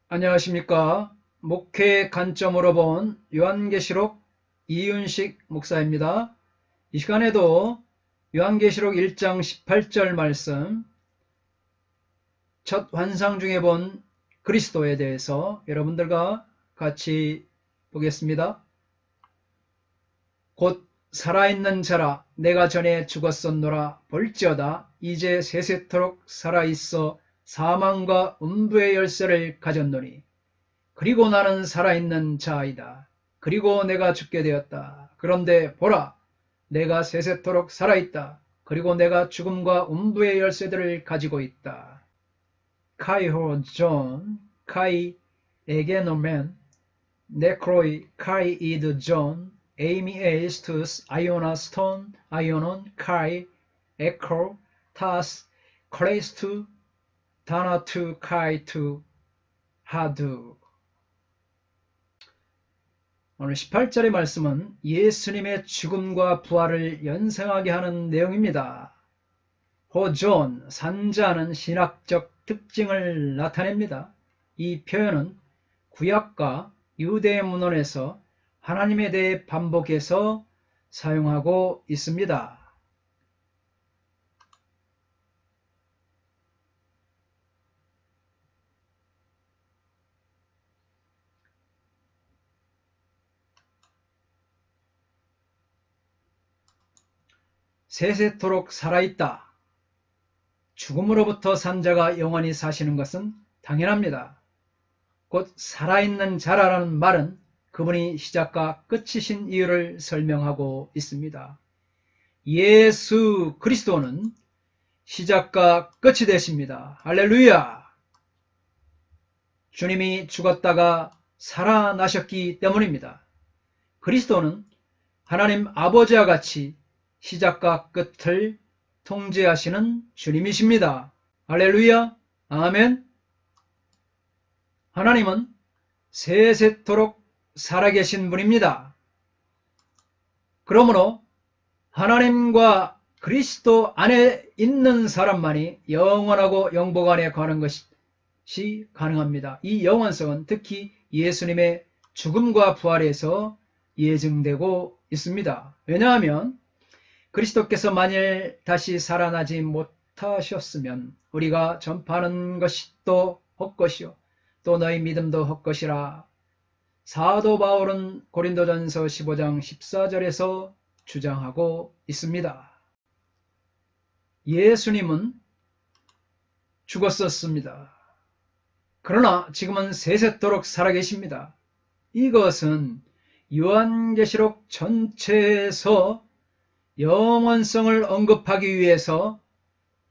안녕하십니까. 목회 관점으로 본 요한계시록 이윤식 목사입니다. 이 시간에도 요한계시록 1장 18절 말씀, 첫 환상 중에 본 그리스도에 대해서 여러분들과 같이 보겠습니다. 곧 살아있는 자라 내가 전에 죽었었노라 볼지어다 이제 세세토록 살아있어 사망과 음부의 열쇠를 가졌노니 그리고 나는 살아있는 자이다. 그리고 내가 죽게 되었다. 그런데 보라 내가 세세토록 살아있다. 그리고 내가 죽음과 음부의 열쇠들을 가지고 있다. 카이호 존 카이 에게노멘 네크로이 카이 이드 존 에이미 에이스투스 아이오나 스톤 아이오논 카이 에코 타스 크레이스투 다나투 카이투 하두. 오늘 18절의 말씀은 예수님의 죽음과 부활을 연상하게 하는 내용입니다. 호존, 산자는 신학적 특징을 나타냅니다. 이 표현은 구약과 유대 문헌에서 하나님에 대해 반복해서 사용하고 있습니다. 세세토록 살아있다. 죽음으로부터 산 자가 영원히 사시는 것은 당연합니다. 곧 살아있는 자라는 말은 그분이 시작과 끝이신 이유를 설명하고 있습니다. 예수 그리스도는 시작과 끝이 되십니다. 할렐루야! 주님이 죽었다가 살아나셨기 때문입니다. 그리스도는 하나님 아버지와 같이 시작과 끝을 통제하시는 주님이십니다. 할렐루야! 아멘! 하나님은 세세토록 살아계신 분입니다. 그러므로 하나님과 그리스도 안에 있는 사람만이 영원하고 영복 안에 가는 것이 가능합니다. 이 영원성은 특히 예수님의 죽음과 부활에서 예증되고 있습니다. 왜냐하면 그리스도께서 만일 다시 살아나지 못하셨으면 우리가 전파하는 것이 또 헛것이요 또 너희 믿음도 헛것이라 사도 바울은 고린도전서 15장 14절에서 주장하고 있습니다. 예수님은 죽었었습니다. 그러나 지금은 세세토록 살아계십니다. 이것은 요한계시록 전체에서 영원성을 언급하기 위해서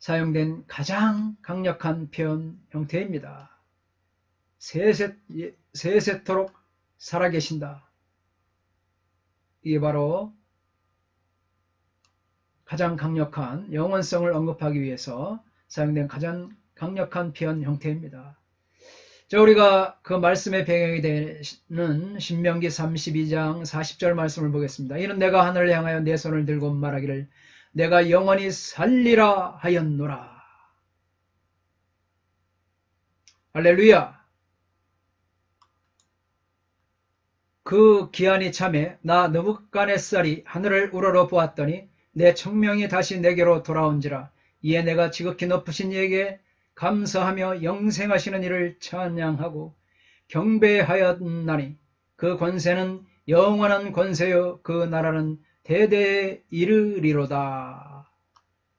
사용된 가장 강력한 표현 형태입니다. 세세토록 살아계신다. 이게 바로 가장 강력한 영원성을 언급하기 위해서 사용된 가장 강력한 표현 형태입니다. 자, 우리가 그 말씀의 배경이 되는 신명기 32장 40절 말씀을 보겠습니다. 이는 내가 하늘을 향하여 내 손을 들고 말하기를 내가 영원히 살리라 하였노라. 할렐루야. 그 기한이 참에 나 느부갓네살이 하늘을 우러러 보았더니 내 청명이 다시 내게로 돌아온지라. 이에 내가 지극히 높으신 이에게 감사하며 영생하시는 이를 찬양하고 경배하였나니 그 권세는 영원한 권세요 그 나라는 대대에 이르리로다.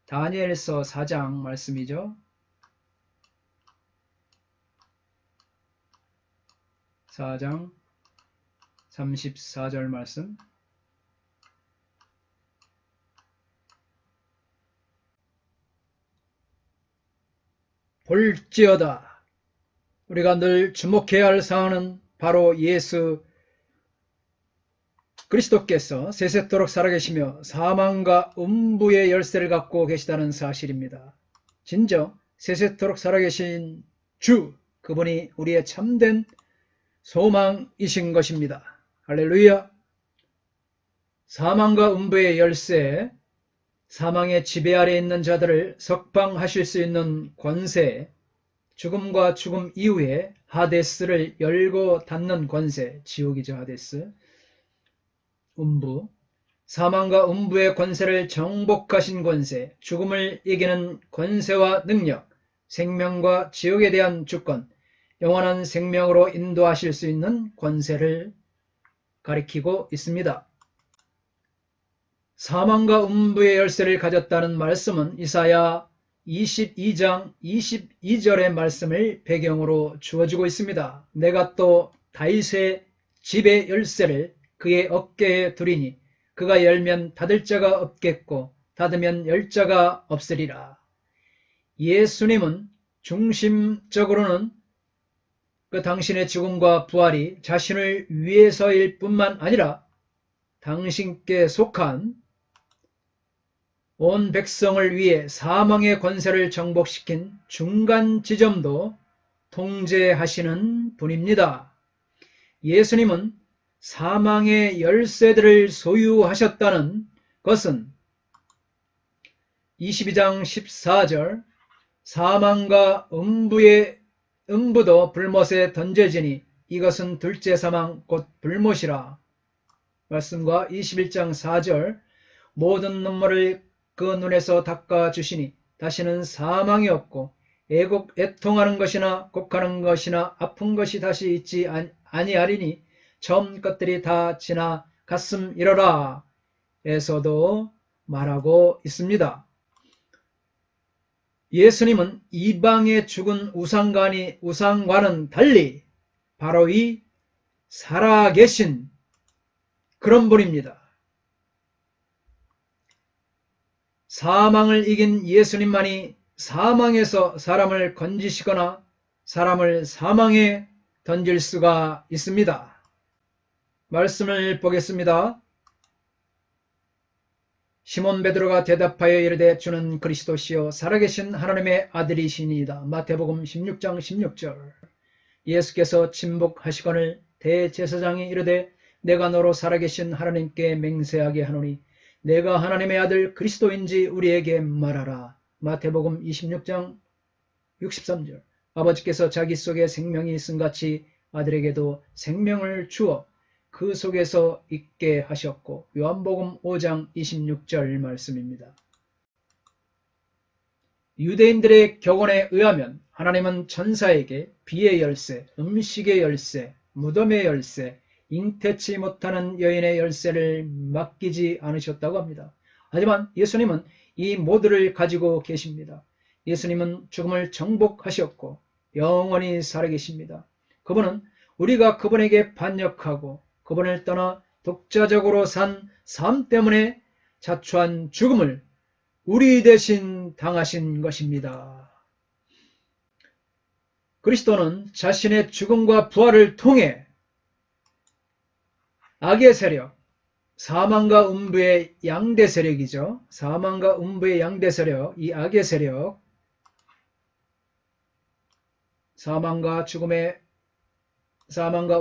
다니엘서 4장 말씀이죠. 4장 34절 말씀. 볼지어다. 우리가 늘 주목해야 할 사안은 바로 예수 그리스도께서 세세토록 살아계시며 사망과 음부의 열쇠를 갖고 계시다는 사실입니다. 진정 세세토록 살아계신 주, 그분이 우리의 참된 소망이신 것입니다. 할렐루야. 사망과 음부의 열쇠, 사망의 지배 아래 있는 자들을 석방하실 수 있는 권세, 죽음과 죽음 이후에 하데스를 열고 닫는 권세, 지옥이죠. 하데스. 음부, 사망과 음부의 권세를 정복하신 권세, 죽음을 이기는 권세와 능력, 생명과 지옥에 대한 주권, 영원한 생명으로 인도하실 수 있는 권세를 가리키고 있습니다. 사망과 음부의 열쇠를 가졌다는 말씀은 이사야 22장 22절의 말씀을 배경으로 주어지고 있습니다. 내가 또 다윗의 집의 열쇠를 그의 어깨에 두리니 그가 열면 닫을 자가 없겠고 닫으면 열 자가 없으리라. 예수님은 중심적으로는 그 당신의 죽음과 부활이 자신을 위해서일 뿐만 아니라 당신께 속한 온 백성을 위해 사망의 권세를 정복시킨 중간 지점도 통제하시는 분입니다. 예수님은 사망의 열쇠들을 소유하셨다는 것은 22장 14절 사망과 음부도 불못에 던져지니 이것은 둘째 사망 곧 불못이라 말씀과 21장 4절 모든 눈물을 그 눈에서 닦아주시니 다시는 사망이 없고 애통하는 것이나 곡하는 것이나 아픈 것이 다시 있지 아니하리니 처음 것들이 다 지나갔음이로라 에서도 말하고 있습니다. 예수님은 이방에 죽은 우상과는 달리 바로 이 살아계신 그런 분입니다. 사망을 이긴 예수님만이 사망에서 사람을 건지시거나 사람을 사망에 던질 수가 있습니다. 말씀을 보겠습니다. 시몬 베드로가 대답하여 이르되 주는 그리스도시요 살아계신 하나님의 아들이시니이다. 마태복음 16장 16절. 예수께서 침묵하시거늘 대제사장이 이르되 내가 너로 살아계신 하나님께 맹세하게 하노니 내가 하나님의 아들 그리스도인지 우리에게 말하라. 마태복음 26장 63절. 아버지께서 자기 속에 생명이 있음같이 아들에게도 생명을 주어 그 속에서 있게 하셨고 요한복음 5장 26절 말씀입니다. 유대인들의 격언에 의하면 하나님은 천사에게 비의 열쇠, 음식의 열쇠, 무덤의 열쇠, 잉태치 못하는 여인의 열쇠를 맡기지 않으셨다고 합니다. 하지만 예수님은 이 모두를 가지고 계십니다. 예수님은 죽음을 정복하셨고 영원히 살아계십니다. 그분은 우리가 그분에게 반역하고 그분을 떠나 독자적으로 산 삶 때문에 자초한 죽음을 우리 대신 당하신 것입니다. 그리스도는 자신의 죽음과 부활을 통해 악의 세력, 사망과 음부의 양대 세력이죠. 사망과 음부의 양대 세력, 이 악의 세력, 사망과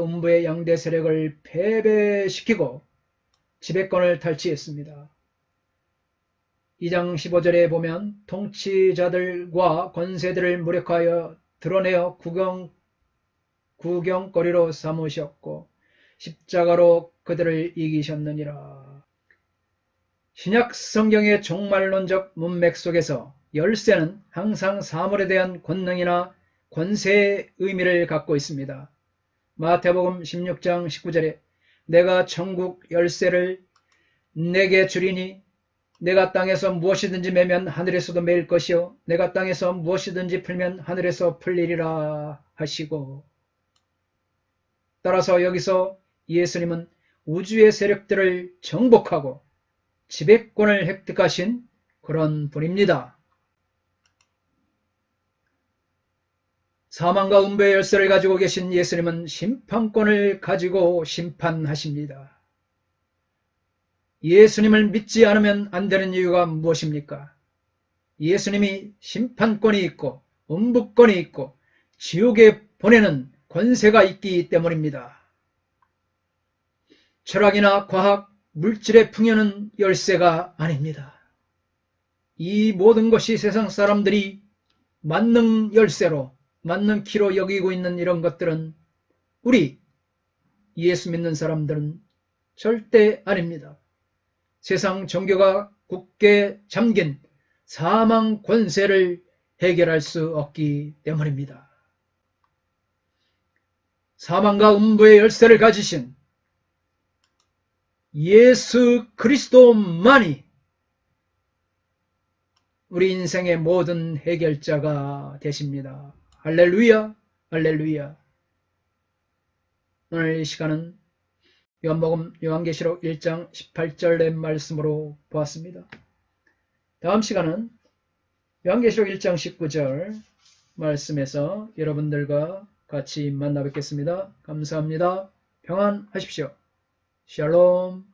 음부의 양대 세력을 패배시키고 지배권을 탈취했습니다. 2장 15절에 보면 통치자들과 권세들을 무력하여 드러내어 구경거리로 삼으셨고 십자가로 그들을 이기셨느니라. 신약 성경의 종말론적 문맥 속에서 열쇠는 항상 사물에 대한 권능이나 권세의 의미를 갖고 있습니다. 마태복음 16장 19절에 내가 천국 열쇠를 내게 주리니 내가 땅에서 무엇이든지 매면 하늘에서도 매일 것이요 내가 땅에서 무엇이든지 풀면 하늘에서 풀리리라 하시고, 따라서 여기서 예수님은 우주의 세력들을 정복하고 지배권을 획득하신 그런 분입니다. 사망과 음부의 열쇠를 가지고 계신 예수님은 심판권을 가지고 심판하십니다. 예수님을 믿지 않으면 안 되는 이유가 무엇입니까? 예수님이 심판권이 있고 음부권이 있고 지옥에 보내는 권세가 있기 때문입니다. 철학이나 과학, 물질의 풍요는 열쇠가 아닙니다. 이 모든 것이 세상 사람들이 만능 열쇠로 맞는 키로 여기고 있는 이런 것들은 우리 예수 믿는 사람들은 절대 아닙니다. 세상 종교가 굳게 잠긴 사망 권세를 해결할 수 없기 때문입니다. 사망과 음부의 열쇠를 가지신 예수 그리스도만이 우리 인생의 모든 해결자가 되십니다. 할렐루야, 할렐루야. 오늘 이 시간은 요한계시록 1장 18절의 말씀으로 보았습니다. 다음 시간은 요한계시록 1장 19절 말씀에서 여러분들과 같이 만나 뵙겠습니다. 감사합니다. 평안하십시오. 샬롬.